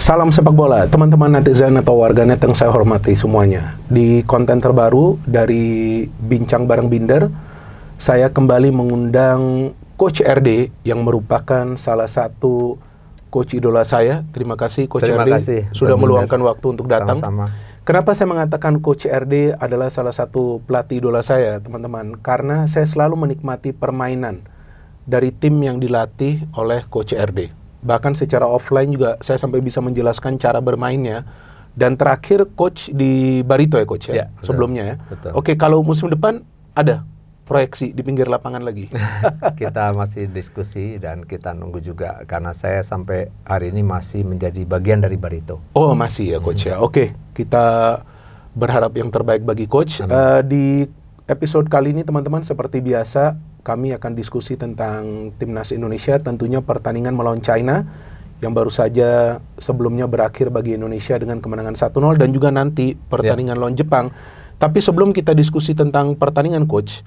Salam sepak bola, teman-teman netizen atau warganet yang saya hormati semuanya. Di konten terbaru dari Bincang Bareng Binder, saya kembali mengundang Coach RD yang merupakan salah satu coach idola saya. Terima kasih Coach Terima RD kasih, sudah Bang meluangkan Binder. waktu untuk datang. Sama-sama. Kenapa saya mengatakan Coach RD adalah salah satu pelatih idola saya, teman-teman? Karena saya selalu menikmati permainan dari tim yang dilatih oleh Coach RD. Bahkan secara offline juga saya sampai bisa menjelaskan cara bermainnya. Dan terakhir coach di Barito ya coach ya, betul, sebelumnya ya. betul. Oke, kalau musim depan ada proyeksi di pinggir lapangan lagi. Kita masih diskusi dan kita nunggu juga karena saya sampai hari ini masih menjadi bagian dari Barito. Oh masih ya coach ya. Oke, kita berharap yang terbaik bagi coach. Di episode kali ini teman-teman seperti biasa kami akan diskusi tentang Timnas Indonesia, tentunya pertandingan melawan China yang baru saja sebelumnya berakhir bagi Indonesia dengan kemenangan 1-0 dan juga nanti pertandingan lawan Jepang. Tapi sebelum kita diskusi tentang pertandingan coach,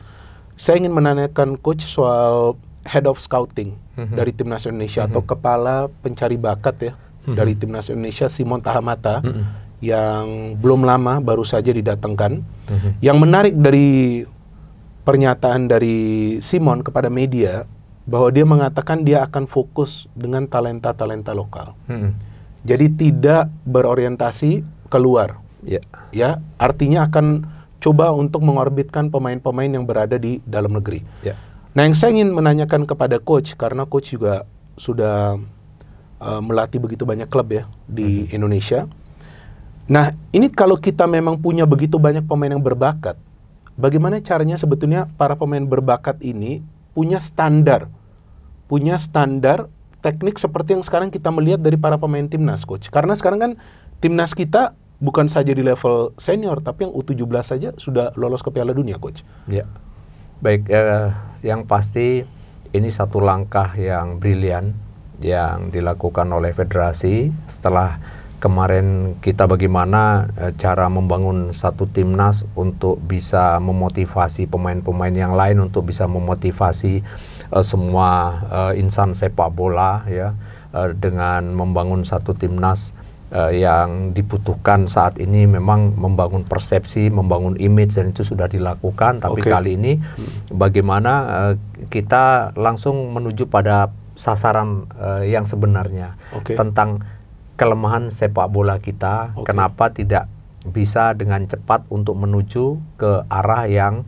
saya ingin menanyakan coach soal head of scouting dari Timnas Indonesia atau kepala pencari bakat ya dari Timnas Indonesia, Simon Tahamata yang belum lama baru saja didatangkan. Yang menarik dari pernyataan dari Simon kepada media bahwa dia mengatakan dia akan fokus dengan talenta-talenta lokal. Jadi tidak berorientasi keluar. Ya, artinya akan coba untuk mengorbitkan pemain-pemain yang berada di dalam negeri. Nah, yang saya ingin menanyakan kepada coach, karena coach juga sudah melatih begitu banyak klub ya di Indonesia. Nah, ini kalau kita memang punya begitu banyak pemain yang berbakat, bagaimana caranya sebetulnya para pemain berbakat ini punya standar teknik seperti yang sekarang kita melihat dari para pemain timnas, coach. Karena sekarang kan timnas kita bukan saja di level senior, tapi yang U17 saja sudah lolos ke Piala Dunia, coach. Ya, baik. Yang pasti ini satu langkah yang brilian yang dilakukan oleh federasi setelah kemarin kita bagaimana cara membangun satu timnas untuk bisa memotivasi pemain-pemain yang lain, untuk bisa memotivasi semua insan sepak bola ya, dengan membangun satu timnas yang dibutuhkan saat ini memang membangun persepsi, membangun image, dan itu sudah dilakukan. Tapi kali ini bagaimana kita langsung menuju pada sasaran yang sebenarnya tentang kelemahan sepak bola kita, kenapa tidak bisa dengan cepat untuk menuju ke arah yang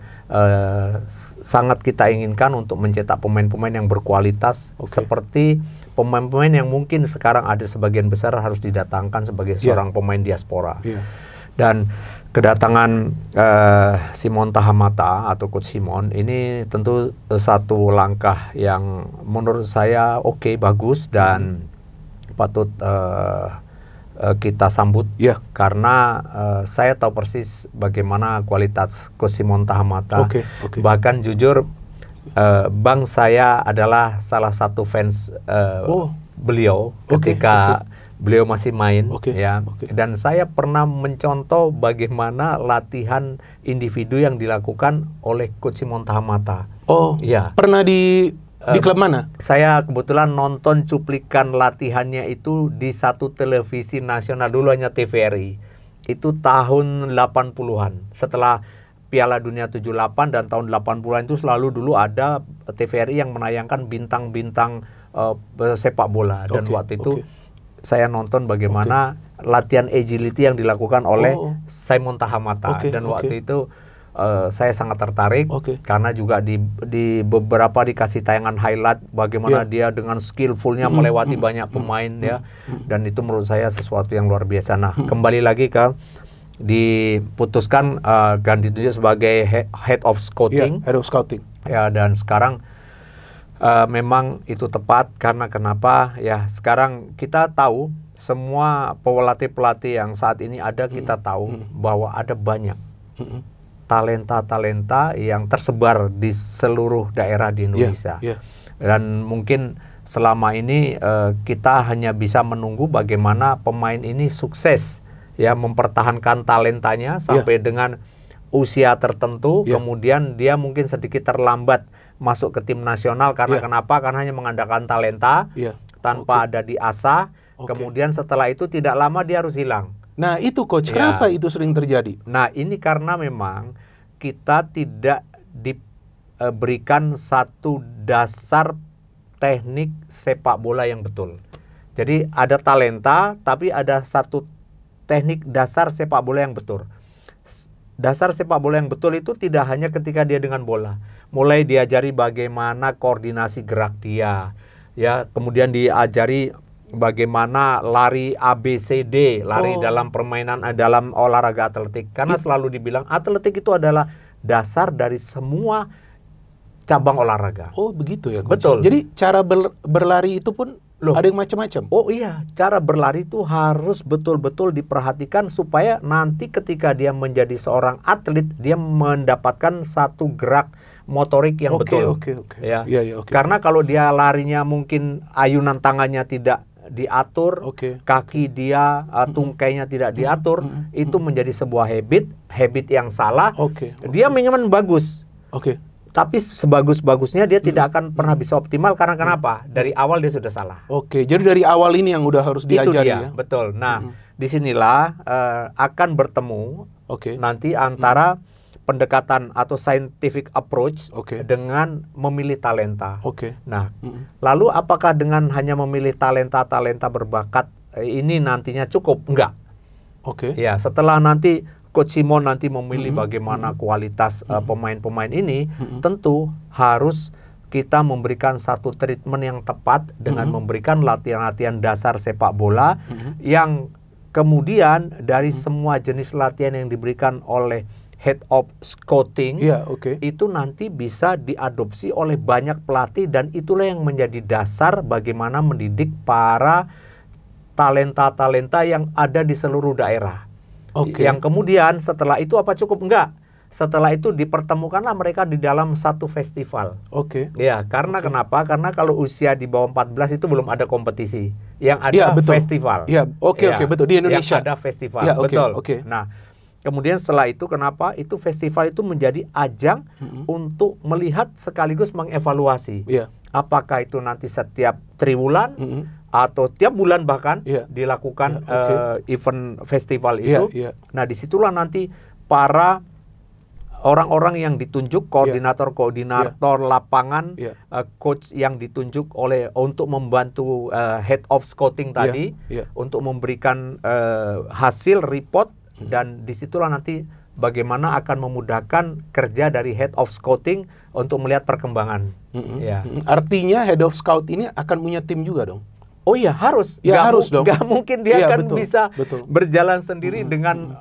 sangat kita inginkan untuk mencetak pemain-pemain yang berkualitas seperti pemain-pemain yang mungkin sekarang ada sebagian besar harus didatangkan sebagai seorang pemain diaspora. Dan kedatangan Simon Tahamata atau Coach Simon ini tentu satu langkah yang menurut saya bagus dan patut kita sambut karena saya tahu persis bagaimana kualitas Coach Simon Tahamata. Bahkan jujur bang saya adalah salah satu fans beliau ketika beliau masih main dan saya pernah mencontoh bagaimana latihan individu yang dilakukan oleh Coach Simon Tahamata. Pernah di klub mana? Saya kebetulan nonton cuplikan latihannya itu di satu televisi nasional, dulu hanya TVRI. Itu tahun 80-an. Setelah Piala Dunia 78 dan tahun 80-an itu selalu dulu ada TVRI yang menayangkan bintang-bintang sepak bola. Dan waktu itu saya nonton bagaimana latihan agility yang dilakukan oleh Simon Tahamata. Dan waktu itu saya sangat tertarik karena juga di beberapa dikasih tayangan highlight bagaimana dia dengan skillfulnya melewati banyak pemain dan itu menurut saya sesuatu yang luar biasa. Nah, kembali lagi ke diputuskan ganti tunjuk sebagai head of scouting. Dan sekarang memang itu tepat karena kenapa ya, sekarang kita tahu semua pelatih-pelatih yang saat ini ada, kita tahu bahwa ada banyak talenta-talenta yang tersebar di seluruh daerah di Indonesia. Dan mungkin selama ini kita hanya bisa menunggu bagaimana pemain ini sukses ya mempertahankan talentanya sampai dengan usia tertentu, kemudian dia mungkin sedikit terlambat masuk ke tim nasional karena kenapa? Karena hanya mengandalkan talenta tanpa ada diasah. Kemudian setelah itu tidak lama dia harus hilang. Nah itu coach, kenapa itu sering terjadi? Nah ini karena memang kita tidak diberikan satu dasar teknik sepak bola yang betul. Jadi ada talenta, tapi ada satu teknik dasar sepak bola yang betul. Dasar sepak bola yang betul itu tidak hanya ketika dia dengan bola. Mulai diajari bagaimana koordinasi gerak dia, ya, kemudian diajari bagaimana lari ABCD, lari dalam permainan, dalam olahraga atletik. Karena selalu dibilang atletik itu adalah dasar dari semua cabang olahraga. Oh begitu ya coach. Betul. Jadi cara berlari itu pun ada yang macam-macam. Oh iya, cara berlari itu harus betul-betul diperhatikan supaya nanti ketika dia menjadi seorang atlet, dia mendapatkan satu gerak motorik yang betul. Ya. Karena kalau dia larinya mungkin ayunan tangannya tidak diatur, kaki dia, tungkainya tidak diatur, itu menjadi sebuah habit yang salah. Dia memang bagus. Tapi sebagus-bagusnya dia tidak akan pernah bisa optimal karena kenapa? Dari awal dia sudah salah. Jadi dari awal ini yang udah harus diajari ya. Betul. Nah, disinilah akan bertemu nanti antara pendekatan atau scientific approach dengan memilih talenta. Nah, lalu apakah dengan hanya memilih talenta berbakat ini nantinya cukup? Enggak. Ya, setelah nanti Coach Simon nanti memilih bagaimana kualitas pemain-pemain ini, tentu harus kita memberikan satu treatment yang tepat dengan memberikan latihan-latihan dasar sepak bola yang kemudian dari semua jenis latihan yang diberikan oleh head of scouting itu nanti bisa diadopsi oleh banyak pelatih, dan itulah yang menjadi dasar bagaimana mendidik para talenta-talenta yang ada di seluruh daerah. Yang kemudian setelah itu apa cukup? Enggak. Setelah itu dipertemukanlah mereka di dalam satu festival. Ya, karena kenapa? Karena kalau usia di bawah 14 itu belum ada kompetisi. Yang ada festival. Betul. Di Indonesia yang ada festival. Betul. Nah, kemudian setelah itu kenapa? Itu festival itu menjadi ajang untuk melihat sekaligus mengevaluasi. Apakah itu nanti setiap triwulan atau tiap bulan bahkan dilakukan event festival itu. Nah, disitulah nanti para orang-orang yang ditunjuk, koordinator lapangan, coach yang ditunjuk untuk membantu head of scouting tadi, untuk memberikan hasil report, dan disitulah nanti bagaimana akan memudahkan kerja dari head of scouting untuk melihat perkembangan. Artinya head of scout ini akan punya tim juga dong? Oh iya, harus. Harus dong. Gak mungkin dia akan bisa berjalan sendiri dengan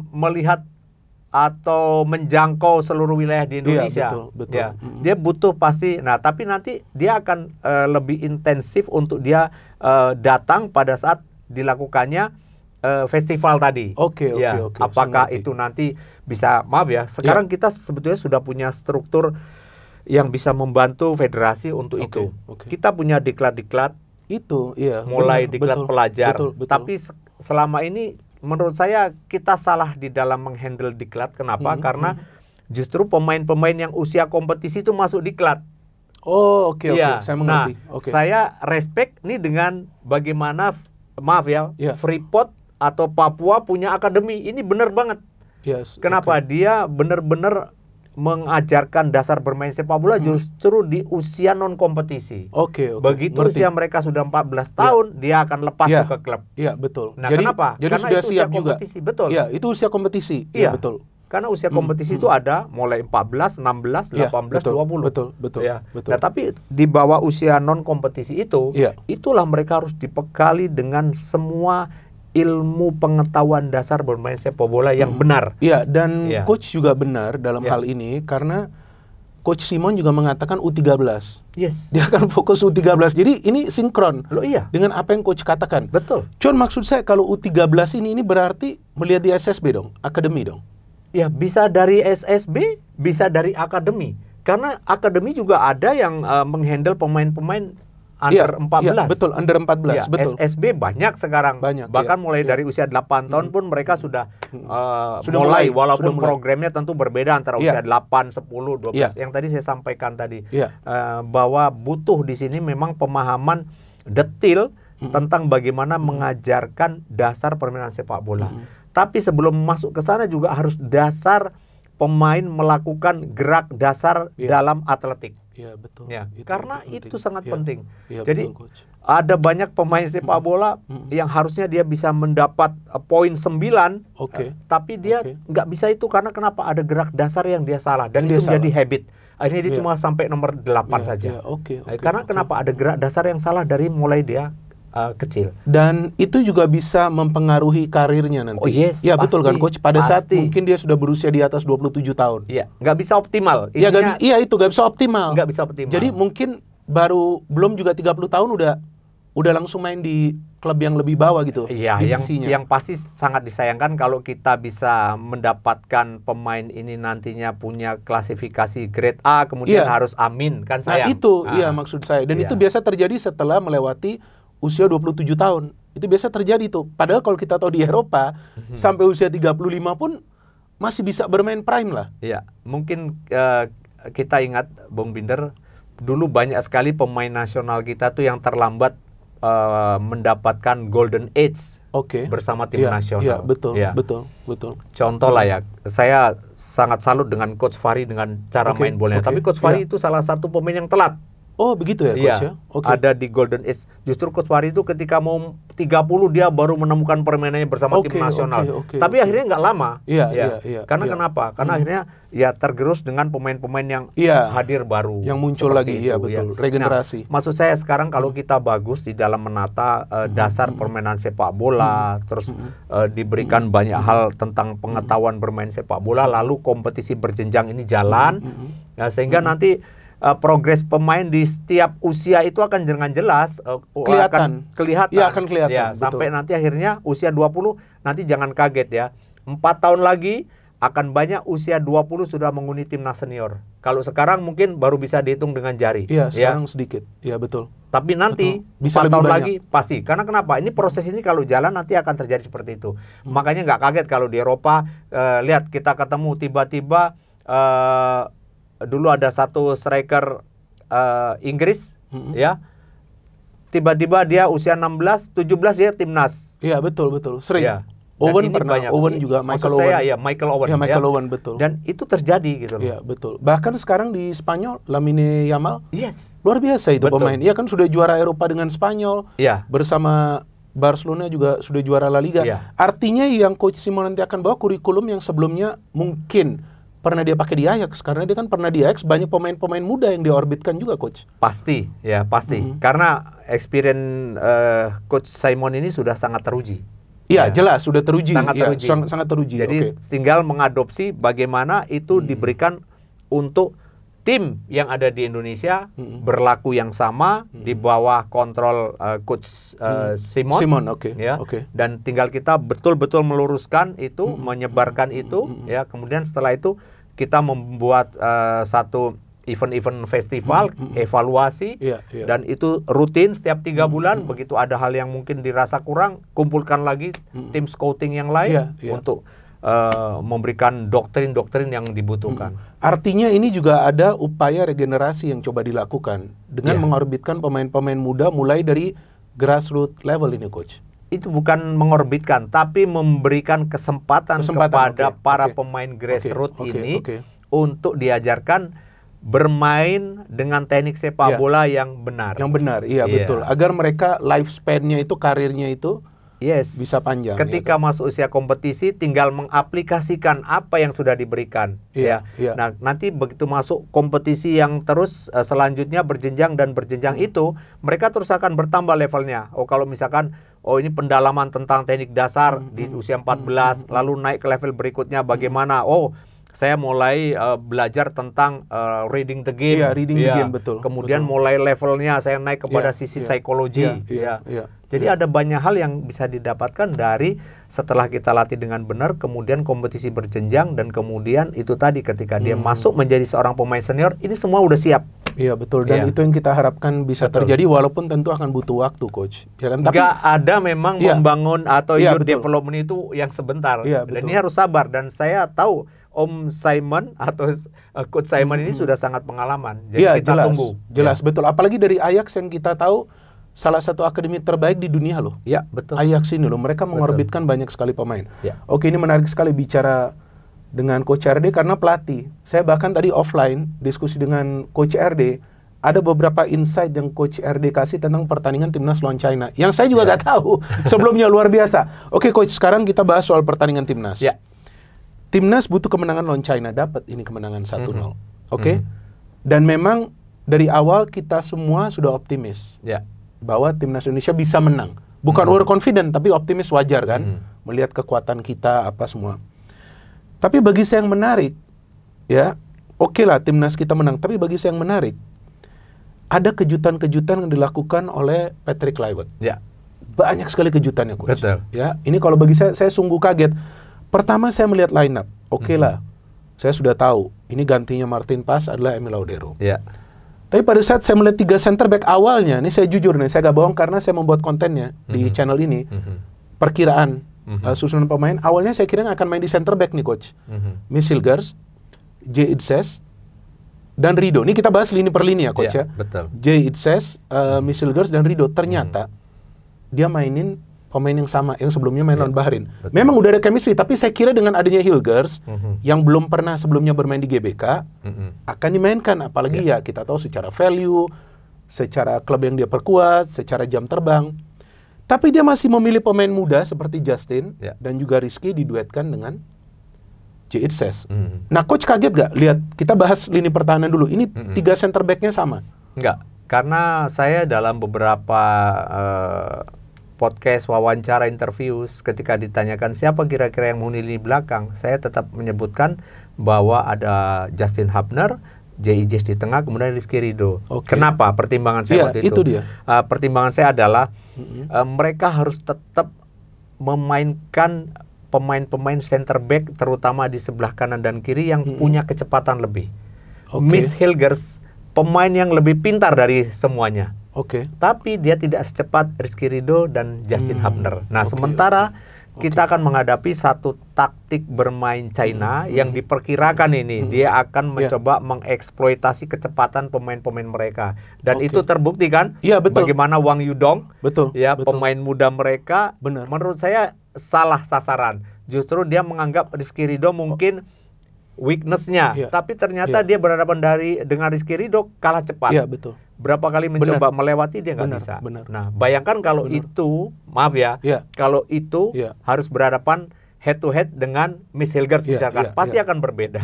melihat atau menjangkau seluruh wilayah di Indonesia. Dia butuh pasti. Nah, tapi nanti dia akan lebih intensif untuk dia datang pada saat dilakukannya festival tadi. Apakah itu nanti bisa, sekarang kita sebetulnya sudah punya struktur yang bisa membantu federasi untuk itu. Kita punya diklat-diklat itu, mulai diklat pelajar. Tapi selama ini menurut saya kita salah di dalam menghandle diklat. Kenapa? Karena justru pemain-pemain yang usia kompetisi itu masuk diklat. Saya mengerti. Saya respect nih dengan bagaimana Freeport atau Papua punya akademi. Ini benar banget. Kenapa? Dia benar-benar mengajarkan dasar bermain sepak bola justru di usia non kompetisi. Begitu usia mereka sudah 14 tahun, dia akan lepas ke klub. Nah, kenapa? Jadi karena sudah itu siap usia kompetisi. Betul. Itu usia kompetisi. Betul. Karena usia kompetisi itu ada mulai 14, 16, 18, 20. Betul. Nah, tapi di bawah usia non kompetisi itu, itulah mereka harus dibekali dengan semua ilmu pengetahuan dasar bermain sepak bola yang benar. Dan coach juga benar dalam hal ini, karena Coach Simon juga mengatakan U13. Dia akan fokus U13. Jadi ini sinkron dengan apa yang coach katakan. Betul. Cuman maksud saya kalau U13 ini berarti melihat di SSB dong, akademi dong. Ya, bisa dari SSB, bisa dari akademi. Karena akademi juga ada yang menghandle pemain-pemain under 14. Betul, under 14. Betul. SSB banyak sekarang. Bahkan mulai dari usia 8 tahun pun mereka sudah mulai, walaupun programnya tentu berbeda antara usia 8, 10, 12. Yang tadi saya sampaikan tadi, bahwa butuh di sini memang pemahaman detil tentang bagaimana mengajarkan dasar permainan sepak bola. Tapi sebelum masuk ke sana juga harus dasar pemain melakukan gerak dasar dalam atletik. Iya, betul. Ya, Itu karena penting. itu sangat penting. Iya, Jadi betul, Coach. ada banyak pemain sepak bola yang harusnya dia bisa mendapat poin 9, tapi dia nggak bisa itu karena kenapa? Ada gerak dasar yang dia salah dan itu menjadi habit. Akhirnya dia cuma sampai nomor 8 saja. Karena kenapa? Ada gerak dasar yang salah dari mulai dia kecil. Dan itu juga bisa mempengaruhi karirnya nanti. Oh yes, ya betul kan Coach. Pada saat pasti. mungkin dia sudah berusia di atas 27 tahun. Iya, nggak bisa optimal. Iya, itu nggak bisa optimal. Nggak bisa optimal. Jadi mungkin belum juga 30 tahun udah langsung main di klub yang lebih bawah gitu. Iya, yang pasti sangat disayangkan kalau kita bisa mendapatkan pemain ini nantinya punya klasifikasi grade A kemudian harus amin, kan sayang. Nah itu, iya maksud saya. Dan itu biasa terjadi setelah melewati usia 27 tahun. Itu biasa terjadi tuh. Padahal kalau kita tahu di Eropa sampai usia 35 pun masih bisa bermain prime lah. Iya, mungkin kita ingat Bung Binder, dulu banyak sekali pemain nasional kita tuh yang terlambat mendapatkan golden age bersama tim nasional. Iya, betul. Contoh lah ya, saya sangat salut dengan Coach Fahri dengan cara main bolanya. Tapi Coach Fahri itu salah satu pemain yang telat. Oh begitu ya Coach ya? Ada di golden age. Justru Coach Fahri itu ketika mau 30 dia baru menemukan permainannya bersama tim nasional. Tapi akhirnya nggak lama. Iya. Karena kenapa? Karena akhirnya ya tergerus dengan pemain-pemain yang hadir baru. Yang muncul lagi, betul. Regenerasi. Nah, maksud saya sekarang kalau kita bagus di dalam menata dasar permainan sepak bola, terus diberikan banyak hal tentang pengetahuan bermain sepak bola, lalu kompetisi berjenjang ini jalan, sehingga nanti progres pemain di setiap usia itu akan dengan jelas kelihatan. Iya, akan kelihatan. Ya, sampai nanti akhirnya usia 20, nanti jangan kaget ya. 4 tahun lagi akan banyak usia 20 sudah menghuni timnas senior. Kalau sekarang mungkin baru bisa dihitung dengan jari. Iya, sekarang sedikit. Iya, betul. Tapi nanti bisa 4 tahun banyak lagi pasti. Karena kenapa? Ini proses ini kalau jalan nanti akan terjadi seperti itu. Makanya nggak kaget kalau di Eropa lihat kita ketemu tiba-tiba dulu ada satu striker Inggris, ya, tiba-tiba dia usia 16, 17 dia timnas. Iya, betul. Sering. Ya. Owen pernah, Owen juga, Michael Owen. Michael Owen. Ya, Michael Owen, betul. Dan itu terjadi gitu loh. Iya, betul. Bahkan sekarang di Spanyol, Lamine Yamal, luar biasa itu betul. pemain. Iya kan sudah juara Eropa dengan Spanyol, bersama Barcelona juga sudah juara La Liga. Artinya yang Coach Simon nanti akan bawa kurikulum yang sebelumnya mungkin pernah dia pakai di Ajax, karena dia kan pernah di Ajax, banyak pemain-pemain muda yang diorbitkan juga Coach. Pasti. Karena experience Coach Simon ini sudah sangat teruji. Iya, jelas sudah teruji. Sangat teruji. Jadi tinggal mengadopsi bagaimana itu diberikan untuk tim yang ada di Indonesia berlaku yang sama di bawah kontrol Coach Simon. Dan tinggal kita betul-betul meluruskan itu, menyebarkan itu, ya. Kemudian setelah itu kita membuat satu event-event festival, evaluasi, dan itu rutin setiap 3 bulan. Begitu ada hal yang mungkin dirasa kurang, kumpulkan lagi tim scouting yang lain untuk memberikan doktrin-doktrin yang dibutuhkan. Artinya ini juga ada upaya regenerasi yang coba dilakukan dengan mengorbitkan pemain-pemain muda mulai dari grassroots level ini Coach. Itu bukan mengorbitkan, tapi memberikan kesempatan kepada para pemain grassroots ini untuk diajarkan bermain dengan teknik sepak bola yang benar. Yang benar, betul. Agar mereka lifespan-nya itu, karirnya itu bisa panjang. Ketika masuk usia kompetisi tinggal mengaplikasikan apa yang sudah diberikan. Nah, nanti begitu masuk kompetisi yang terus selanjutnya berjenjang itu, mereka terus akan bertambah levelnya. Kalau misalkan ini pendalaman tentang teknik dasar di usia 14, lalu naik ke level berikutnya bagaimana? Saya mulai belajar tentang reading the game. Reading the game, betul. Kemudian mulai levelnya saya naik kepada sisi psikologi. Jadi ada banyak hal yang bisa didapatkan dari setelah kita latih dengan benar, kemudian kompetisi berjenjang, dan kemudian itu tadi ketika dia masuk menjadi seorang pemain senior, ini semua udah siap. Iya, betul. Dan itu yang kita harapkan bisa terjadi, walaupun tentu akan butuh waktu, Coach. Ya kan? Tapi nggak ada memang membangun atau youth development itu yang sebentar. Dan ini harus sabar. Dan saya tahu Om Simon atau Coach Simon ini sudah sangat pengalaman. Jadi kita tunggu. Jelas, betul. Apalagi dari Ajax yang kita tahu salah satu akademi terbaik di dunia loh. Ya, betul. Ajax ini loh, mereka mengorbitkan banyak sekali pemain. Ya. Oke, ini menarik sekali bicara dengan Coach RD karena pelatih. Saya bahkan tadi offline diskusi dengan Coach RD, ada beberapa insight yang Coach RD kasih tentang pertandingan timnas lawan China, yang saya juga nggak tahu sebelumnya, luar biasa. Oke Coach, sekarang kita bahas soal pertandingan timnas. Ya. Timnas butuh kemenangan lawan China, dapat ini kemenangan 1-0. Oke? Dan memang dari awal kita semua sudah optimis. Ya. Bahwa timnas Indonesia bisa menang. Bukan overconfident, tapi optimis, wajar kan? Melihat kekuatan kita, apa semua. Tapi bagi saya yang menarik, ya, oke lah timnas kita menang. Tapi bagi saya yang menarik, ada kejutan-kejutan yang dilakukan oleh Patrick Kluivert. Ya. Banyak sekali kejutannya, Coach. Betul. Ya, ini kalau bagi saya sungguh kaget. Pertama saya melihat line up, oke lah, saya sudah tahu, ini gantinya Martin Paes adalah Emil Laudero. Ya. Tapi pada saat saya melihat 3 center back awalnya, ini saya jujur nih, saya gak bohong karena saya membuat kontennya di channel ini, perkiraan susunan pemain, awalnya saya kira akan main di center back nih Coach. Miss Hilgers, J. Itzes, dan Rido. Ini kita bahas lini per lini ya Coach ya. Betul. J. Itzes, Miss Hilgers, dan Rido. Ternyata dia mainin pemain yang sama, yang sebelumnya main lawan Bahrain. Betul. Memang udah ada chemistry, tapi saya kira dengan adanya Hilgers, yang belum pernah sebelumnya bermain di GBK, akan dimainkan. Apalagi ya kita tahu secara value, secara klub yang dia perkuat, secara jam terbang. Tapi dia masih memilih pemain muda seperti Justin, dan juga Rizky diduetkan dengan J. Itzes. Nah Coach kaget gak lihat, kita bahas lini pertahanan dulu, ini 3 center back-nya sama? Enggak, karena saya dalam beberapa podcast, wawancara, interview, ketika ditanyakan siapa kira-kira yang menghuni lini belakang, saya tetap menyebutkan bahwa ada Justin Hubner, J. Itzes di tengah, kemudian Rizky Rido. Kenapa? Pertimbangan saya waktu itu dia. Pertimbangan saya adalah mereka harus tetap memainkan pemain-pemain center back, terutama di sebelah kanan dan kiri yang punya kecepatan lebih. Miss Hilgers, pemain yang lebih pintar dari semuanya. Tapi dia tidak secepat Rizky Rido dan Justin Hubner. Nah, sementara kita akan menghadapi satu taktik bermain China yang diperkirakan ini dia akan mencoba mengeksploitasi kecepatan pemain-pemain mereka. Dan itu terbukti kan? Bagaimana Wang Yudong, pemain muda mereka, menurut saya salah sasaran. Justru dia menganggap Rizky Rido mungkin weakness-nya, tapi ternyata dia berhadapan dengan Rizky Rido kalah cepat. Berapa kali mencoba melewati dia nggak bisa. Nah, bayangkan kalau itu, maaf ya, kalau itu harus berhadapan head to head dengan Miss Hilgers misalkan, pasti akan berbeda.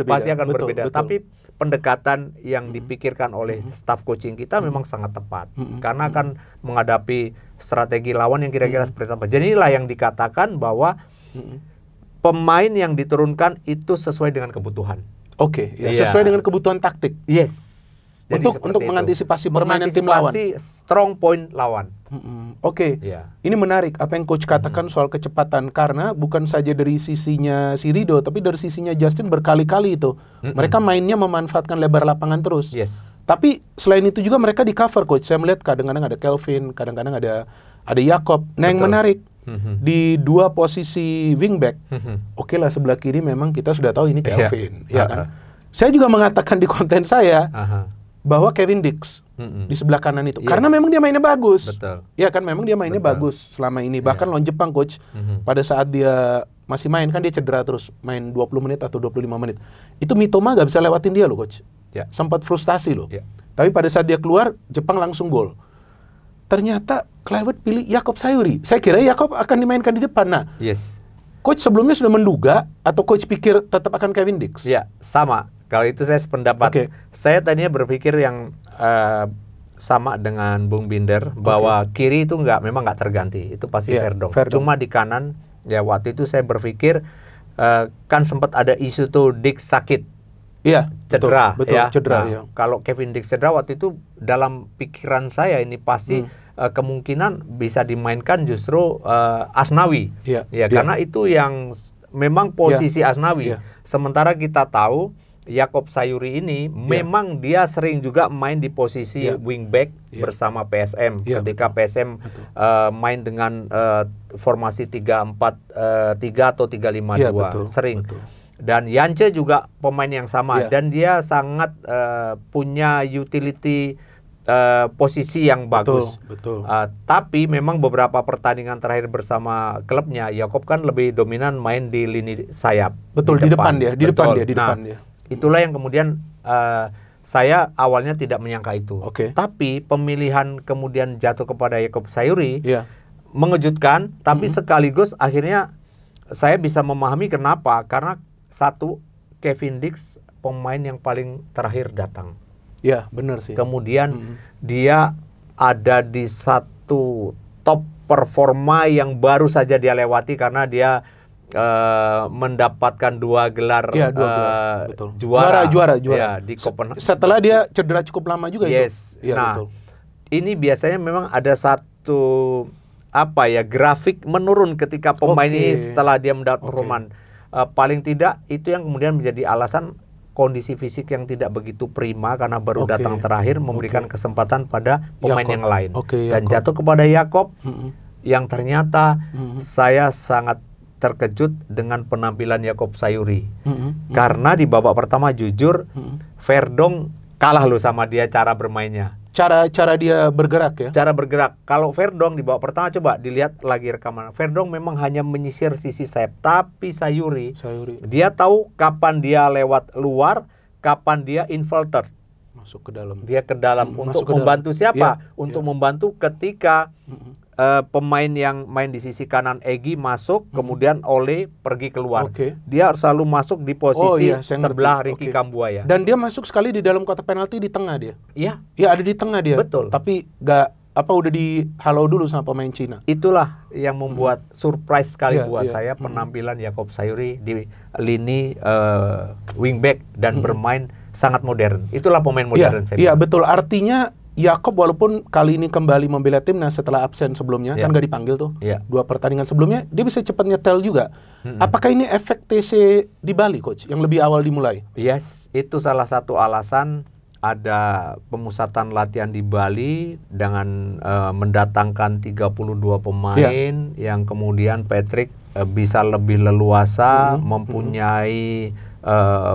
Pasti akan berbeda. Tapi pendekatan yang dipikirkan oleh staff coaching kita memang sangat tepat, karena akan menghadapi strategi lawan yang kira-kira seperti apa. Jadi inilah yang dikatakan bahwa pemain yang diturunkan itu sesuai dengan kebutuhan. Sesuai dengan kebutuhan taktik. Jadi untuk mengantisipasi permainan tim lawan. Strong point lawan. Ini menarik apa yang Coach katakan soal kecepatan, karena bukan saja dari sisinya si Rido, tapi dari sisinya Justin berkali-kali itu. Mereka mainnya memanfaatkan lebar lapangan terus. Tapi selain itu juga mereka di cover Coach. Saya melihat kadang-kadang ada Kelvin, kadang-kadang ada Jakob. Nah, yang menarik di 2 posisi wingback, lah sebelah kiri memang kita sudah tahu ini Kelvin, ya kan? Saya juga mengatakan di konten saya bahwa Kevin Dix di sebelah kanan itu, karena memang dia mainnya bagus. Ya kan, memang dia mainnya bagus selama ini. Bahkan lawan Jepang Coach, pada saat dia masih main kan dia cedera terus, main 20 menit atau 25 menit. Itu Mitoma gak bisa lewatin dia loh Coach. Sempat frustasi loh. Tapi pada saat dia keluar, Jepang langsung gol. Ternyata Kluivert pilih Jakob Sayuri. Saya kira Jakob akan dimainkan di depan. Nah, Coach sebelumnya sudah menduga atau Coach pikir tetap akan Kevin Dix? Ya, sama. Kalau itu saya sependapat. Saya tadinya berpikir yang sama dengan Bung Binder, bahwa kiri itu memang nggak terganti. Itu pasti Verdong. Cuma di kanan, ya waktu itu saya berpikir, kan sempat ada isu tuh Dix sakit. Cedera. Cedera. Kalau Kevin Dix cedera waktu itu, dalam pikiran saya ini pasti kemungkinan bisa dimainkan justru Asnawi. Karena itu yang memang posisi Asnawi. Sementara kita tahu Jakob Sayuri ini memang dia sering juga main di posisi wingback bersama PSM. Ketika PSM main dengan formasi 3-4-3 atau 3-5-2 sering. Dan Yance juga pemain yang sama, dan dia sangat punya utility posisi yang bagus. Betul. Tapi memang beberapa pertandingan terakhir bersama klubnya, Yakob kan lebih dominan main di lini sayap. Betul, di depan dia. Itulah yang kemudian saya awalnya tidak menyangka itu. Tapi pemilihan kemudian jatuh kepada Yakob Sayuri mengejutkan, tapi sekaligus akhirnya saya bisa memahami kenapa. Karena satu, Kevin Dix pemain yang paling terakhir datang. Ya, benar sih. Kemudian dia ada di satu top performa yang baru saja dia lewati karena dia mendapatkan 2 gelar, betul. juara ya, di Copenhagen. Setelah dia cedera cukup lama juga itu. Ya, nah, betul. Ini biasanya memang ada satu grafik menurun ketika pemain ini setelah dia mendapat performan. Paling tidak itu yang kemudian menjadi alasan kondisi fisik yang tidak begitu prima karena baru datang terakhir memberikan kesempatan pada pemain yang lain. Dan jatuh kepada Yakob yang ternyata saya sangat terkejut dengan penampilan Yakob Sayuri. Karena di babak pertama jujur Verdong kalah loh sama dia cara bermainnya. Cara dia bergerak ya? Cara bergerak. Kalau Verdong di babak pertama coba dilihat lagi rekaman. Verdong memang hanya menyisir sisi sayap, tapi Sayuri dia tahu kapan dia lewat luar, kapan dia infiltrate. Masuk ke dalam. Dia ke dalam untuk membantu siapa? Untuk membantu ketika pemain yang main di sisi kanan Egy masuk, kemudian Ole pergi keluar. Dia selalu masuk di posisi sebelah Ricky Kambuaya. Dan dia masuk sekali di dalam kotak penalti di tengah dia. Iya, ada di tengah dia. Betul. Tapi udah dihalau dulu sama pemain Cina. Itulah yang membuat surprise sekali buat saya penampilan Yakob Sayuri di lini wingback dan bermain sangat modern. Itulah pemain modern saya. Iya, betul. Artinya Yakob walaupun kali ini kembali membela timnas setelah absen sebelumnya, kan gak dipanggil tuh. 2 pertandingan sebelumnya, dia bisa cepat nyetel juga. Apakah ini efek TC di Bali, Coach, yang lebih awal dimulai? Yes, itu salah satu alasan ada pemusatan latihan di Bali dengan mendatangkan 32 pemain yang kemudian Patrick bisa lebih leluasa mempunyai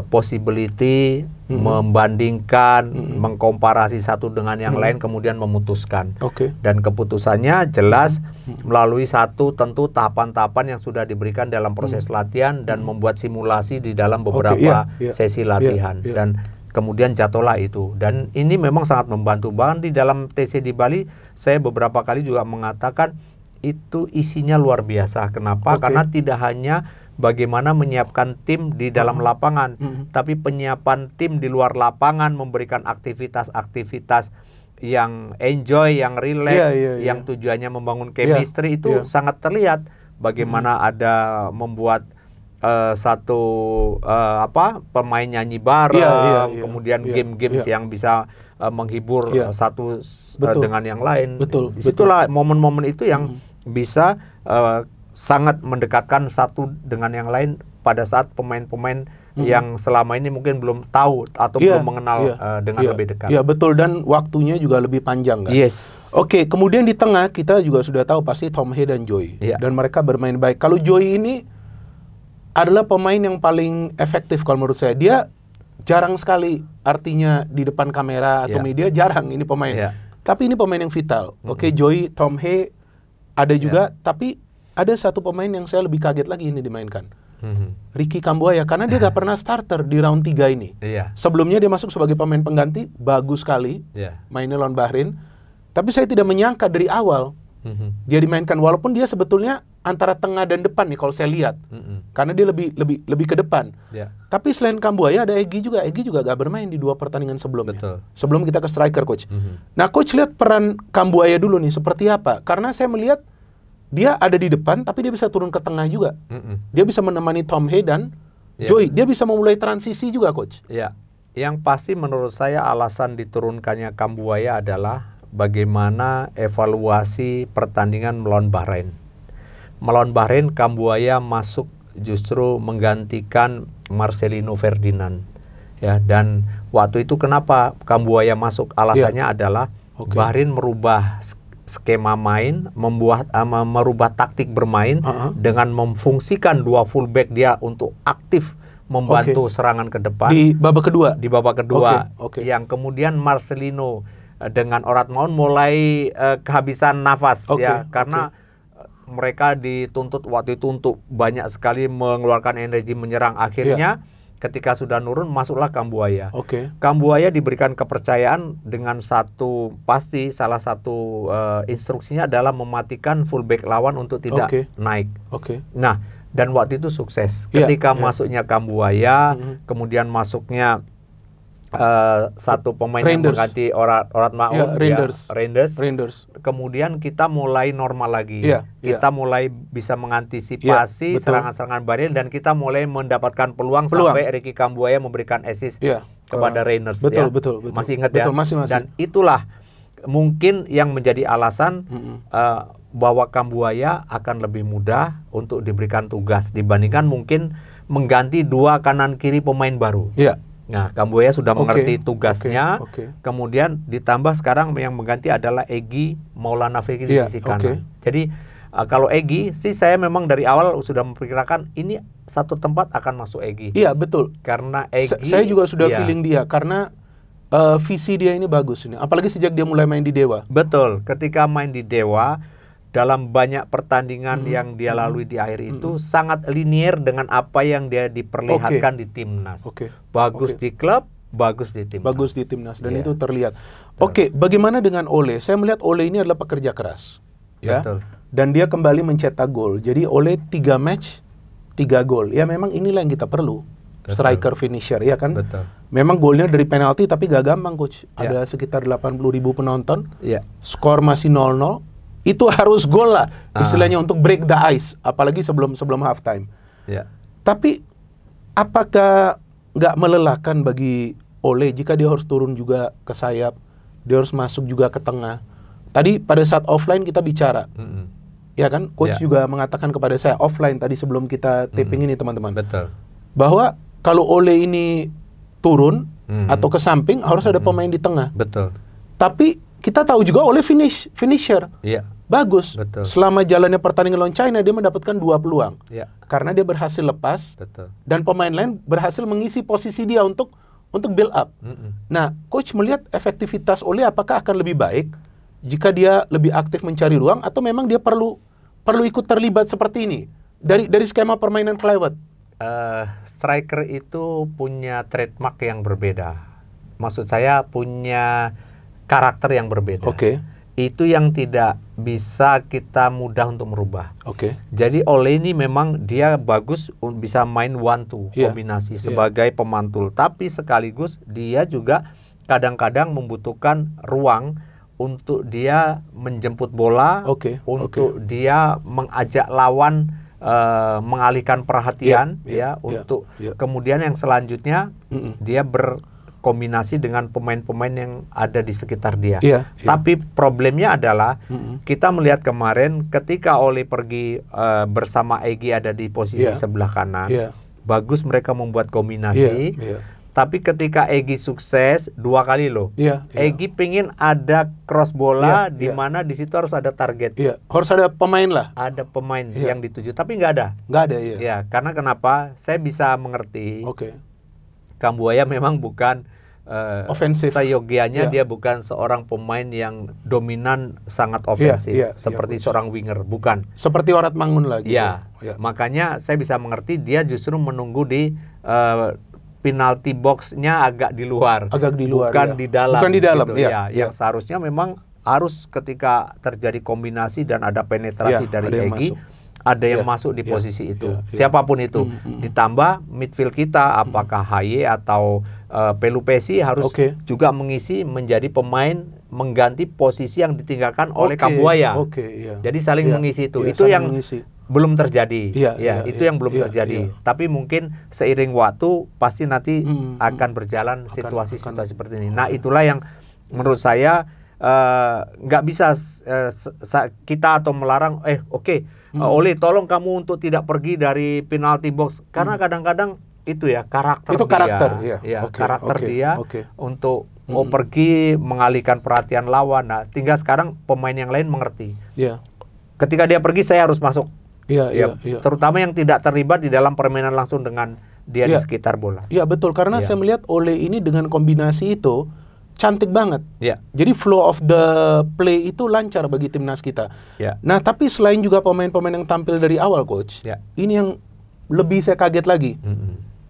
possibility membandingkan, mengkomparasi satu dengan yang lain, kemudian memutuskan. Dan keputusannya jelas melalui satu tentu tahapan-tahapan yang sudah diberikan dalam proses latihan dan membuat simulasi di dalam beberapa sesi latihan. Dan kemudian jatuhlah itu. Dan ini memang sangat membantu. Bahkan di dalam TC di Bali, saya beberapa kali juga mengatakan itu isinya luar biasa. Kenapa? Karena tidak hanya bagaimana menyiapkan tim di dalam lapangan, tapi penyiapan tim di luar lapangan, memberikan aktivitas-aktivitas yang enjoy, yang relax, yang tujuannya membangun chemistry itu sangat terlihat. Bagaimana ada membuat pemain nyanyi bareng, kemudian game-games yang bisa menghibur satu dengan yang lain. Disitulah momen-momen itu yang bisa sangat mendekatkan satu dengan yang lain pada saat pemain-pemain yang selama ini mungkin belum tahu atau belum mengenal dengan lebih dekat. Iya, betul, dan waktunya juga lebih panjang kan. Oke, kemudian di tengah kita juga sudah tahu pasti Tom Hee dan Joy. Dan mereka bermain baik. Kalau Joy ini adalah pemain yang paling efektif kalau menurut saya. Dia jarang sekali artinya di depan kamera atau media, jarang ini pemain. Tapi ini pemain yang vital. Joy, Tom Hee ada juga, tapi ada satu pemain yang saya lebih kaget lagi ini dimainkan. Ricky Kambuaya, karena dia gak pernah starter di round 3 ini. Sebelumnya dia masuk sebagai pemain pengganti, bagus sekali mainnya lawan Bahrain. Tapi saya tidak menyangka dari awal dia dimainkan, walaupun dia sebetulnya antara tengah dan depan nih kalau saya lihat. Karena dia lebih ke depan. Tapi selain Kambuaya ada Egy juga. Egy juga gak bermain di 2 pertandingan sebelumnya. Sebelum kita ke striker, Coach. Nah, Coach lihat peran Kambuaya dulu nih seperti apa? Karena saya melihat dia ada di depan, tapi dia bisa turun ke tengah juga. Dia bisa menemani Tom Hee dan Joy. Dia bisa memulai transisi juga, Coach. Yang pasti menurut saya alasan diturunkannya Kambuaya adalah bagaimana evaluasi pertandingan melawan Bahrain. Melawan Bahrain, Kambuaya masuk justru menggantikan Marcelino Ferdinand. Dan waktu itu kenapa Kambuaya masuk? Alasannya adalah Bahrain merubah skema main, merubah taktik bermain dengan memfungsikan 2 fullback dia untuk aktif membantu serangan ke depan di babak kedua. Yang kemudian Marcelino dengan Orat Maun mulai kehabisan nafas ya, karena mereka dituntut waktu itu untuk banyak sekali mengeluarkan energi menyerang. Akhirnya ketika sudah nurun, masuklah Kambuaya. Kambuaya diberikan kepercayaan dengan pasti salah satu instruksinya adalah mematikan fullback lawan untuk tidak naik. Nah, dan waktu itu sukses. Ketika masuknya Kambuaya, kemudian masuknya satu pemain yang mengganti Orat Maun, Reinders. Kemudian kita mulai normal lagi. Kita mulai bisa mengantisipasi serangan-serangan Bahrain, dan kita mulai mendapatkan peluang. Sampai Ricky Kambuaya memberikan assist kepada Reinders. Betul. Masih ingat ya? Masih. Dan itulah mungkin yang menjadi alasan bahwa Kambuaya akan lebih mudah untuk diberikan tugas dibandingkan mungkin mengganti dua kanan kiri pemain baru. Nah, Kambuaya sudah mengerti tugasnya. Kemudian ditambah sekarang yang mengganti adalah Egy Maulana Fikri di sisi kanan. Jadi kalau Egy sih, saya memang dari awal sudah memperkirakan ini satu tempat akan masuk Egy. Iya, betul. Karena Egy, saya juga sudah feeling dia karena visi dia ini bagus ini. Apalagi sejak dia mulai main di Dewa. Betul. Ketika main di Dewa, dalam banyak pertandingan yang dia lalui di akhir itu sangat linier dengan apa yang dia diperlihatkan di timnas. Bagus di klub, bagus di timnas. Dan itu terlihat. Bagaimana dengan Ole? Saya melihat Ole ini adalah pekerja keras. Dan dia kembali mencetak gol. Jadi Ole 3 match 3 gol. Ya memang inilah yang kita perlu. Striker finisher, ya kan? Memang golnya dari penalti tapi gak gampang, coach. Ada sekitar 80.000 penonton. Skor masih 0-0. Itu harus gol lah, istilahnya untuk break the ice, apalagi sebelum halftime. Tapi apakah nggak melelahkan bagi Ole jika dia harus turun juga ke sayap, dia harus masuk juga ke tengah? Tadi pada saat offline kita bicara, ya kan, coach juga mengatakan kepada saya offline tadi sebelum kita taping ini teman-teman, bahwa kalau Ole ini turun atau ke samping harus ada pemain di tengah. Tapi kita tahu juga Ole finisher. Bagus. Selama jalannya pertandingan lawan China, dia mendapatkan 2 peluang. Karena dia berhasil lepas. Dan pemain lain berhasil mengisi posisi dia untuk build up. Nah, coach melihat efektivitas Ole apakah akan lebih baik jika dia lebih aktif mencari ruang, atau memang dia perlu ikut terlibat seperti ini dari skema permainan Kluivert? Striker itu punya trademark yang berbeda. Maksud saya punya karakter yang berbeda. Itu yang tidak bisa kita mudah untuk merubah. Jadi Ole ini memang dia bagus bisa main 1-2 kombinasi sebagai pemantul, tapi sekaligus dia juga kadang-kadang membutuhkan ruang untuk dia menjemput bola, untuk dia mengajak lawan mengalihkan perhatian, untuk kemudian yang selanjutnya dia berkombinasi dengan pemain-pemain yang ada di sekitar dia. Tapi problemnya adalah kita melihat kemarin ketika Ole pergi bersama Egy ada di posisi sebelah kanan, bagus mereka membuat kombinasi. Tapi ketika Egy sukses 2 kali loh. Egy pengen ada cross bola di mana di situ harus ada target. Harus ada pemain lah. Ada pemain yang dituju, tapi nggak ada. Karena kenapa? Saya bisa mengerti. Kambuaya memang bukan ofensif. Seyogianya dia bukan seorang pemain yang dominan sangat ofensif seperti seorang winger, bukan. Seperti Orat Maun lagi. Makanya saya bisa mengerti dia justru menunggu di penalti box-nya agak di luar. Bukan di dalam. Gitu. Yang seharusnya memang harus ketika terjadi kombinasi dan ada penetrasi dari Egy, ada yang masuk di posisi itu. Siapapun itu. Ditambah midfield kita, apakah Haye atau Pelupesi harus juga mengisi menjadi pemain mengganti posisi yang ditinggalkan oleh Kambuaya. Jadi saling mengisi itu. Itu yang belum terjadi. Itu yang belum terjadi. Tapi mungkin seiring waktu pasti nanti akan berjalan situasi-situasi seperti ini. Nah, itulah yang menurut saya nggak bisa kita atau melarang Ole tolong kamu untuk tidak pergi dari penalti box, karena kadang-kadang itu karakter dia untuk mau pergi mengalihkan perhatian lawan. Nah, tinggal sekarang pemain yang lain mengerti. Ketika dia pergi saya harus masuk. Terutama yang tidak terlibat di dalam permainan langsung dengan dia di sekitar bola. Betul, karena saya melihat Ole ini dengan kombinasi itu cantik banget. Ya. Jadi flow of the play itu lancar bagi timnas kita. Ya. Nah, tapi selain juga pemain-pemain yang tampil dari awal, Coach, Ya. ini yang lebih saya kaget lagi.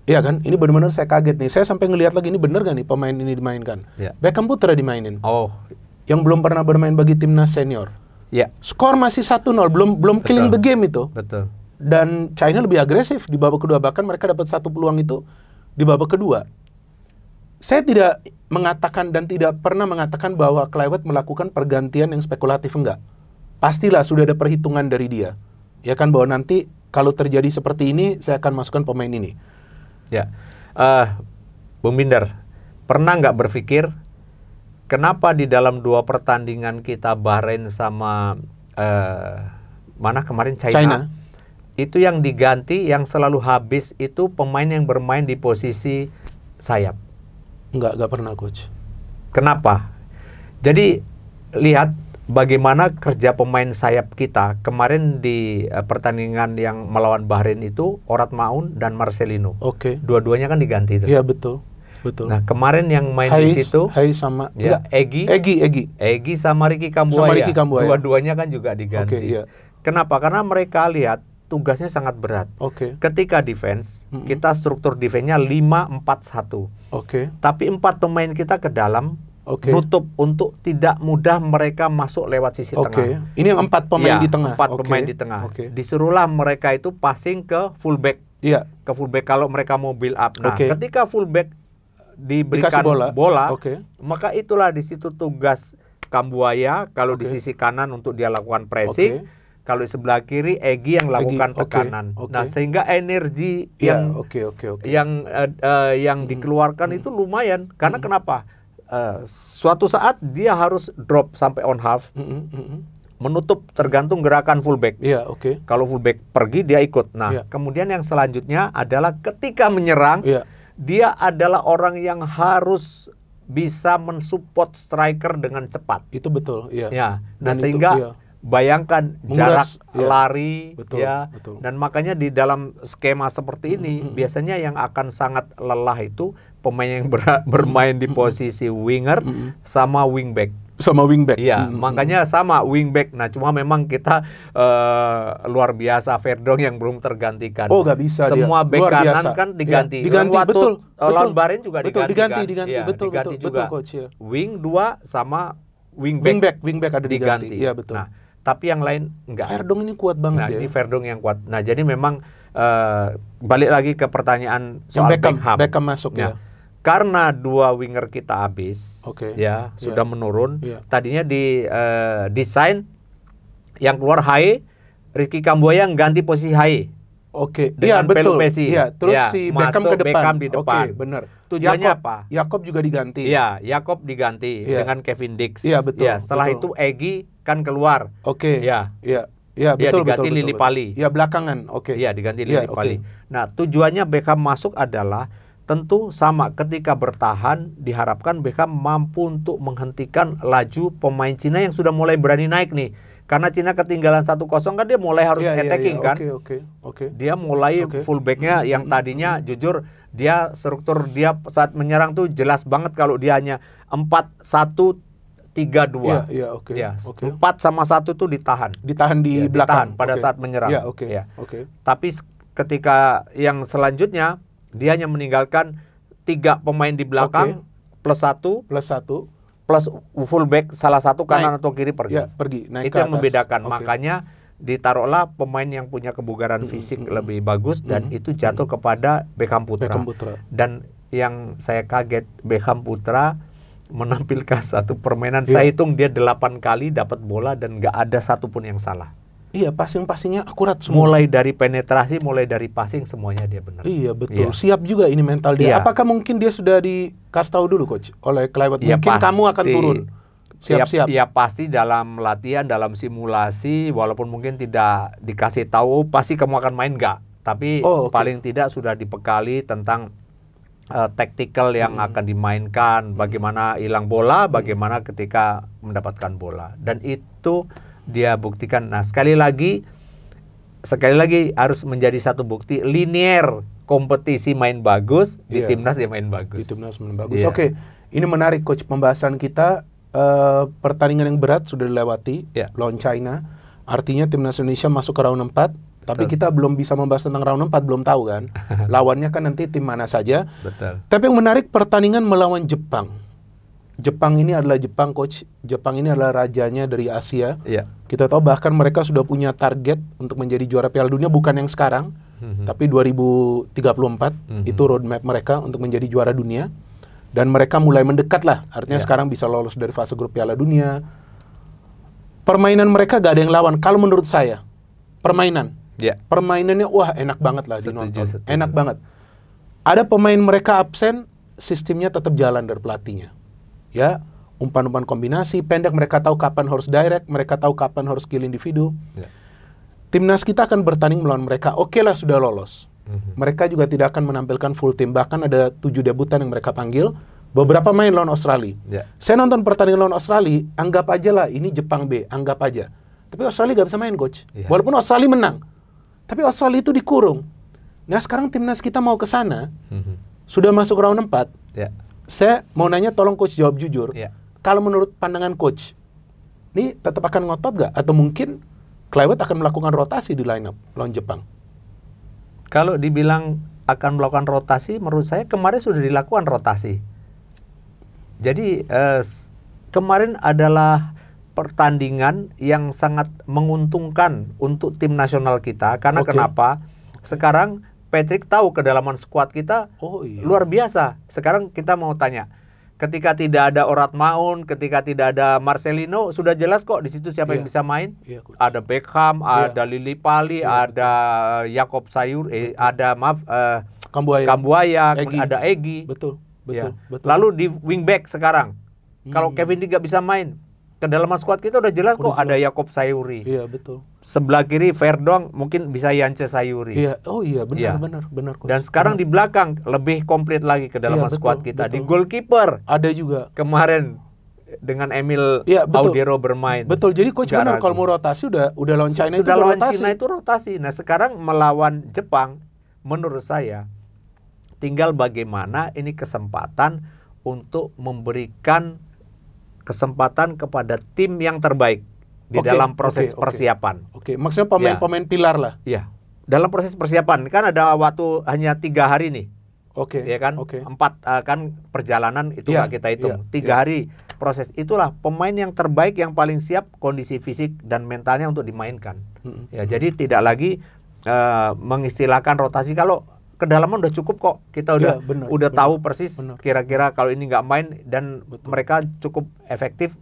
Iya kan? Ini benar-benar saya kaget nih. Saya sampai ngelihat lagi, ini bener gak nih pemain ini dimainkan? Ya. Beckham Putra dimainin. Oh. Yang belum pernah bermain bagi timnas senior. Ya. Skor masih 1-0, belum killing the game itu. Betul. Dan China lebih agresif di babak kedua, bahkan mereka dapat 1 peluang itu di babak kedua. Saya tidak mengatakan dan tidak pernah mengatakan bahwa Kluivert melakukan pergantian yang spekulatif, enggak. Pastilah sudah ada perhitungan dari dia. Ya kan, bahwa nanti kalau terjadi seperti ini, saya akan masukkan pemain ini. Ya, Bung Binder, pernah nggak berpikir kenapa di dalam 2 pertandingan kita Bahrain sama mana kemarin China, itu yang diganti, yang selalu habis itu pemain yang bermain di posisi sayap? Enggak pernah, Coach. Kenapa? Jadi lihat bagaimana kerja pemain sayap kita kemarin di pertandingan yang melawan Bahrain itu, Orad Maun dan Marcelino. Oke. Dua-duanya kan diganti itu. Iya, betul. Nah, kemarin yang main di situ sama ya, Egy sama Ricky Kambuaya. Dua-duanya kan juga diganti. Oke, iya. Kenapa? Karena mereka lihat tugasnya sangat berat. Oke. Ketika defense, kita struktur defense-nya 5-4-1. Oke. Tapi 4 pemain kita ke dalam, nutup untuk tidak mudah mereka masuk lewat sisi tengah. Ini yang 4 pemain di tengah. 4 pemain di tengah. Disuruhlah mereka itu passing ke fullback. Iya. Ke fullback kalau mereka mau build up. Nah, ketika fullback diberikan bola, maka itulah di situ tugas Kambuaya kalau di sisi kanan untuk dia lakukan pressing. Kalau di sebelah kiri Egy yang lakukan tekanan. Nah, sehingga energi yang dikeluarkan itu lumayan. Karena kenapa? Suatu saat dia harus drop sampai on half. Menutup tergantung gerakan fullback. Kalau fullback pergi dia ikut. Nah, kemudian yang selanjutnya adalah ketika menyerang, dia adalah orang yang harus bisa mensupport striker dengan cepat. Itu betul, iya. Ya. Nah, sehingga bayangkan jarak lari, betul. Dan makanya di dalam skema seperti ini biasanya yang akan sangat lelah itu pemain yang bermain di posisi winger sama wingback. Iya, makanya sama wingback. Nah, cuma memang kita luar biasa Verdong yang belum tergantikan. Oh, nggak bisa. Semua dia back luar kanan biasa. kan diganti. Betul. Lawan Bahrain juga diganti. Betul, juga. Coach, ya. Wing 2 sama wingback ada diganti. Iya, betul. Nah, tapi yang lain enggak. Verdong ini kuat banget. Nah, ini Verdong yang kuat. Nah, jadi memang balik lagi ke pertanyaan soal Beckham masuk ya. Karena 2 winger kita habis, sudah menurun. Tadinya di desain yang keluar Haye, Ricky Kambuaya yang ganti posisi Haye. Iya betul. Iya, terus si Beckham ke depan. Beckham di depan. Benar. Tujuannya apa? Jakob juga diganti. Iya, Jakob diganti dengan Kevin Dix. Iya, betul. Setelah itu Egy kan keluar. Iya, betul. Diganti Lili Pali. Iya, belakangan. Iya, diganti Lili Pali. Nah, tujuannya Beckham masuk adalah tentu sama, ketika bertahan diharapkan Beckham mampu untuk menghentikan laju pemain Cina yang sudah mulai berani naik nih. Karena Cina ketinggalan 1-0 kan dia mulai harus attacking kan. Dia mulai fullbacknya yang tadinya jujur dia struktur dia saat menyerang tuh jelas banget kalau dia hanya 4-1-3-2. 4 sama 1 tuh ditahan di belakang pada saat menyerang. Tapi ketika yang selanjutnya dia hanya meninggalkan 3 pemain di belakang plus 1 plus fullback salah satu kanan atau kiri pergi. Naik itu yang membedakan. Makanya ditaruhlah pemain yang punya kebugaran fisik lebih bagus dan itu jatuh kepada Beckham Putra. Dan yang saya kaget, Beckham Putra menampilkan satu permainan, saya hitung dia 8 kali dapat bola dan nggak ada satupun yang salah. Iya, passingnya akurat semua. Mulai dari penetrasi, mulai dari passing, semuanya dia benar. Iya, betul. Siap juga ini mental dia. Apakah mungkin dia sudah dikasih tahu dulu, Coach, oleh Kluivert? Mungkin kamu akan turun. Siap-siap. Ya pasti dalam latihan, dalam simulasi, walaupun mungkin tidak dikasih tahu, pasti kamu akan main nggak. Tapi paling tidak sudah dibekali tentang taktikal yang akan dimainkan, bagaimana hilang bola, bagaimana ketika mendapatkan bola. Dan itu dia buktikan. Nah, sekali lagi harus menjadi satu bukti linear, kompetisi main bagus, di timnas dia main bagus. Di timnas main bagus. Oke. Ini menarik coach, pembahasan kita. Pertandingan yang berat sudah dilewati lawan China. Artinya timnas Indonesia masuk ke round 4. Tapi kita belum bisa membahas tentang round 4, belum tahu kan. Lawannya kan nanti tim mana saja. Betul. Tapi yang menarik pertandingan melawan Jepang. Jepang ini adalah Jepang coach. Jepang ini adalah rajanya dari Asia. Kita tahu bahkan mereka sudah punya target untuk menjadi juara Piala Dunia, bukan yang sekarang, tapi 2034 itu roadmap mereka untuk menjadi juara dunia. Dan mereka mulai mendekat lah, artinya sekarang bisa lolos dari fase grup Piala Dunia. Permainan mereka gak ada yang lawan, kalau menurut saya. Permainannya wah enak banget lah dinonton. Enak banget. Ada pemain mereka absen, sistemnya tetap jalan dari pelatihnya. Ya, umpan-umpan kombinasi, pendek, mereka tahu kapan harus direct, mereka tahu kapan harus skill individu. Timnas kita akan bertanding melawan mereka, oke lah sudah lolos. Mereka juga tidak akan menampilkan full tim. Bahkan ada 7 debutan yang mereka panggil. Beberapa main lawan Australia. Saya nonton pertandingan lawan Australia, anggap aja lah ini Jepang B, anggap aja. Tapi Australia gak bisa main coach. Walaupun Australia menang. Tapi Australia itu dikurung. Nah sekarang timnas kita mau ke sana, sudah masuk round 4. Saya mau nanya, tolong coach jawab jujur. Kalau menurut pandangan coach, ini tetap akan ngotot gak? Atau mungkin Kluivert akan melakukan rotasi di line up lawan Jepang? Kalau dibilang akan melakukan rotasi, menurut saya kemarin sudah dilakukan rotasi. Jadi kemarin adalah pertandingan yang sangat menguntungkan untuk tim nasional kita. Karena kenapa? Sekarang Patrick tahu kedalaman skuad kita luar biasa. Sekarang kita mau tanya, ketika tidak ada Orat Maun, ketika tidak ada Marcelino, sudah jelas kok di situ siapa yang bisa main. Ada Beckham, ada Lili Pali, ada Jakob Sayuri, ada Kambuaya, ada Egy. Betul. Lalu di wingback sekarang, kalau Kevin Lee nggak bisa main, kedalaman skuad kita udah jelas kok, ada Jakob Sayuri. Sebelah kiri Verdong mungkin bisa Yance Sayuri. Benar. Dan sekarang di belakang lebih komplit lagi kedalaman skuad kita. Di goalkeeper ada juga kemarin dengan Emil Audero bermain. Betul. Jadi coach benar, kalau mau rotasi udah lawan China sudah lawan China itu rotasi. Nah sekarang melawan Jepang, menurut saya tinggal bagaimana ini kesempatan untuk memberikan kesempatan kepada tim yang terbaik di dalam proses persiapan. Maksudnya pemain-pemain pilar lah. Dalam proses persiapan kan ada waktu hanya 3 hari nih. Ya kan? 4 kan perjalanan itu nggak kita hitung. 3 hari proses, itulah pemain yang terbaik yang paling siap kondisi fisik dan mentalnya untuk dimainkan. Jadi tidak lagi mengistilahkan rotasi. Kalau kedalaman udah cukup kok, kita udah tahu persis kira-kira kalau ini nggak main, dan mereka cukup efektif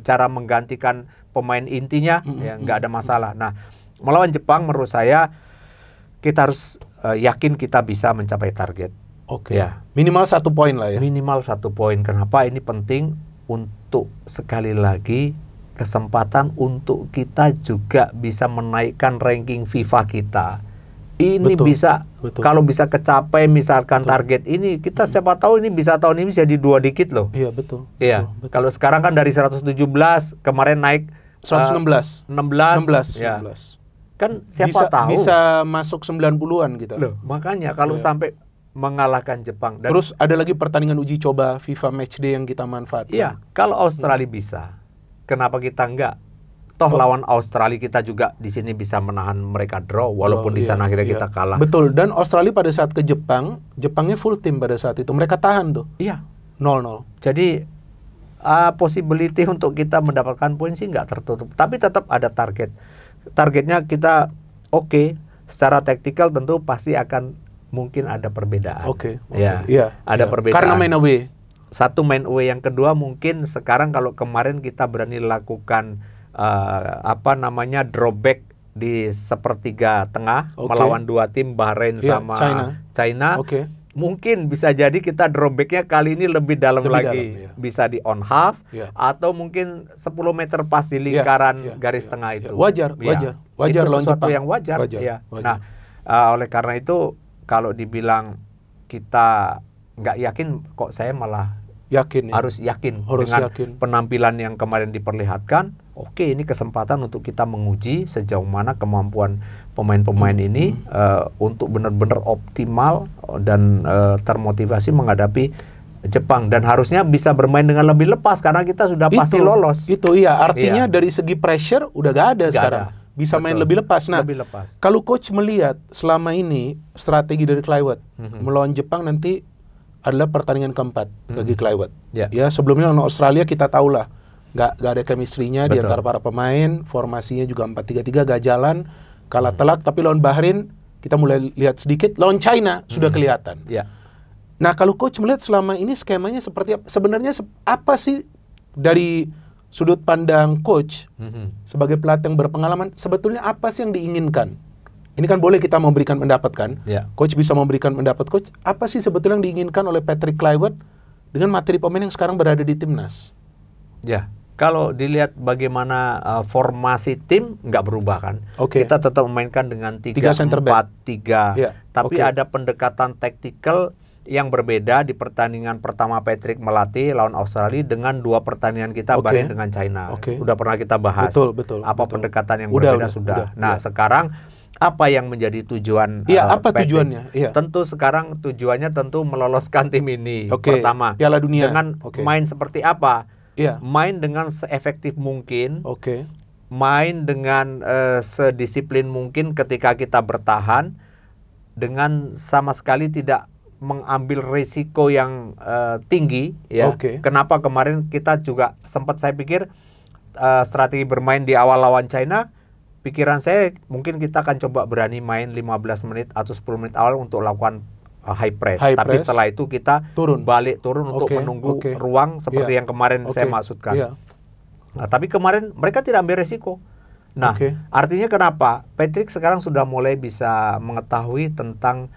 cara menggantikan pemain intinya, nggak ada masalah. Nah melawan Jepang menurut saya kita harus yakin kita bisa mencapai target. Minimal 1 poin lah ya. Minimal 1 poin. Kenapa ini penting? Untuk sekali lagi kesempatan untuk kita juga bisa menaikkan ranking FIFA kita. Ini kalau bisa kecapai misalkan target ini, kita siapa tahu ini bisa tahun ini jadi 2 dikit loh. Betul. Kalau sekarang kan dari 117 kemarin naik 116. 16. Kan siapa tahu bisa masuk 90-an gitu. Makanya kalau sampai mengalahkan Jepang. Dan terus ada lagi pertandingan uji coba FIFA Matchday yang kita manfaatkan. Kalau Australia bisa, kenapa kita enggak? Toh lawan Australia kita juga di sini bisa menahan mereka draw, walaupun di sana akhirnya kita kalah. Betul. Dan Australia pada saat ke Jepang, Jepangnya full tim pada saat itu. Mereka tahan tuh. 0-0. Jadi possibility untuk kita mendapatkan poin sih nggak tertutup. Tapi tetap ada target. Targetnya kita secara taktikal tentu pasti akan mungkin ada perbedaan. Ada perbedaan. Karena main away. Satu main away, yang kedua mungkin sekarang kalau kemarin kita berani lakukan drawback di sepertiga tengah melawan 2 tim Bahrain sama China. Mungkin bisa jadi kita drawbacknya kali ini lebih dalam lagi. Bisa di on half atau mungkin 10 meter pas di lingkaran garis tengah itu. Wajar itu sesuatu yang wajar. Nah, oleh karena itu kalau dibilang kita nggak yakin, kok saya malah harus yakin dengan penampilan yang kemarin diperlihatkan. Ini kesempatan untuk kita menguji sejauh mana kemampuan pemain-pemain ini untuk benar-benar optimal dan termotivasi menghadapi Jepang, dan harusnya bisa bermain dengan lebih lepas karena kita sudah pasti lolos. Itu iya, artinya dari segi pressure udah gak ada sekarang. Bisa main lebih lepas. Nah, kalau coach melihat selama ini strategi dari Kluivert melawan Jepang nanti adalah pertandingan keempat bagi Kluivert. Ya, sebelumnya lawan Australia kita tahulah nggak ada chemistry-nya di antara para pemain, formasinya juga 4-3-3 gak jalan, kalah telat. Tapi lawan Bahrain kita mulai lihat sedikit, lawan China sudah kelihatan. Nah, kalau coach melihat selama ini skemanya seperti apa? Sebenarnya apa sih dari sudut pandang coach sebagai pelatih yang berpengalaman, sebetulnya apa sih yang diinginkan? Ini kan boleh kita memberikan pendapat kan? Coach bisa memberikan pendapat. Coach, apa sih sebetulnya yang diinginkan oleh Patrick Kluivert dengan materi pemain yang sekarang berada di timnas? Ya, kalau dilihat bagaimana formasi tim nggak berubah kan? Kita tetap memainkan dengan 3-4-3, tapi ada pendekatan taktikal yang berbeda di pertandingan pertama Patrick melatih lawan Australia dengan 2 pertandingan kita banding dengan China. Udah pernah kita bahas. Betul. Pendekatan yang berbeda sudah. Nah, sekarang apa yang menjadi tujuan apa Patrick? Tujuannya? Tentu sekarang tujuannya tentu meloloskan tim ini. Pertama, Piala Dunia. Dengan main seperti apa? Main dengan seefektif mungkin. Main dengan sedisiplin mungkin ketika kita bertahan, dengan sama sekali tidak mengambil risiko yang tinggi, ya. Kenapa kemarin kita juga sempat, saya pikir strategi bermain di awal lawan China, pikiran saya mungkin kita akan coba berani main 15 menit atau 10 menit awal untuk lakukan high press. Tapi setelah itu kita balik turun untuk menunggu ruang seperti yang kemarin saya maksudkan. Nah, tapi kemarin mereka tidak ambil risiko. Nah, artinya kenapa? Patrick sekarang sudah mulai bisa mengetahui tentang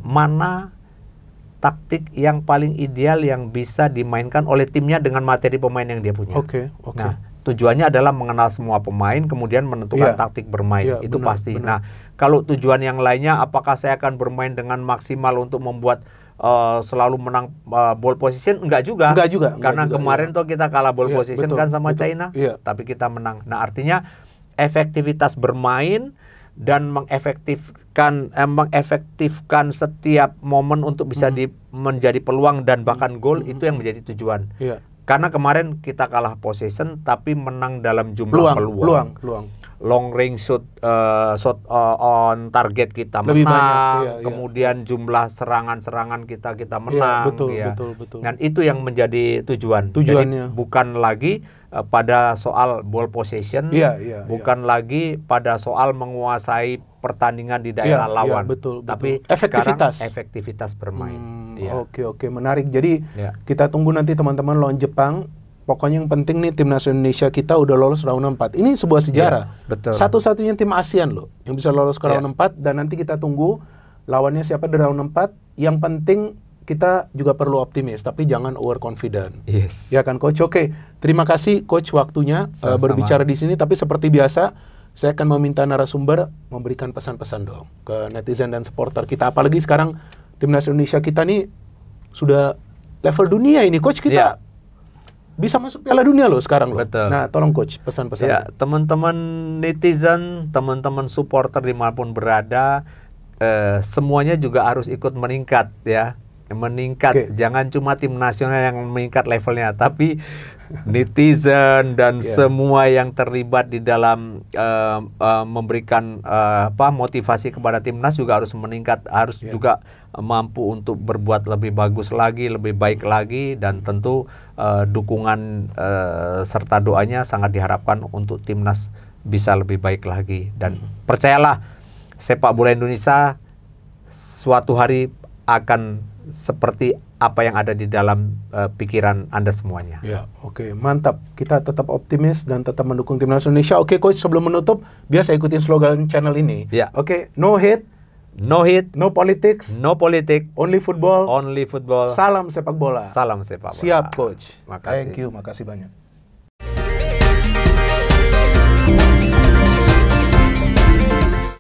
mana taktik yang paling ideal yang bisa dimainkan oleh timnya dengan materi pemain yang dia punya. Nah, tujuannya adalah mengenal semua pemain, kemudian menentukan taktik bermain. Itu pasti. Nah, kalau tujuan yang lainnya, apakah saya akan bermain dengan maksimal untuk membuat selalu menang ball position? Enggak juga. Karena kemarin tuh kita kalah ball position kan sama China, tapi kita menang. Nah, artinya efektivitas bermain dan mengefektifkan setiap momen untuk bisa menjadi peluang dan bahkan gol, itu yang menjadi tujuan. Karena kemarin kita kalah possession tapi menang dalam jumlah peluang. Long range shot on target kita lebih menang, kemudian jumlah serangan-serangan kita menang. Betul. Dan itu yang menjadi tujuannya. Jadi bukan lagi pada soal ball possession, bukan lagi pada soal menguasai pertandingan di daerah lawan, tapi efektivitas bermain. Oke, menarik. Jadi kita tunggu nanti teman-teman lawan Jepang. Pokoknya yang penting nih timnas Indonesia kita udah lolos round 4. Ini sebuah sejarah. Satu-satunya tim ASEAN loh yang bisa lolos ke round 4, dan nanti kita tunggu lawannya siapa di round 4. Yang penting kita juga perlu optimis, tapi jangan overconfident. Ya kan Coach? Oke, terima kasih Coach waktunya berbicara di sini. Tapi seperti biasa, saya akan meminta narasumber memberikan pesan-pesan dong ke netizen dan supporter kita. Apalagi sekarang timnas Indonesia kita nih sudah level dunia ini, Coach. Kita bisa masuk Piala Dunia loh sekarang loh. Nah, tolong Coach pesan-pesan. Ya, teman-teman netizen, teman-teman supporter dimanapun berada, semuanya juga harus ikut meningkat ya. Jangan cuma tim nasional yang meningkat levelnya, tapi netizen dan semua yang terlibat di dalam memberikan motivasi kepada timnas juga harus meningkat, harus juga mampu untuk berbuat lebih bagus lagi, lebih baik lagi, dan tentu dukungan serta doanya sangat diharapkan untuk timnas bisa lebih baik lagi. Dan percayalah, sepak bola Indonesia suatu hari akan seperti apa yang ada di dalam pikiran Anda semuanya. Oke, mantap. Kita tetap optimis dan tetap mendukung timnas Indonesia. Oke, Coach, sebelum menutup, biasa ikutin slogan channel ini. Oke, no hate, no politics, only football, salam sepak bola. Siap, Coach. Makasih. Thank you, makasih banyak.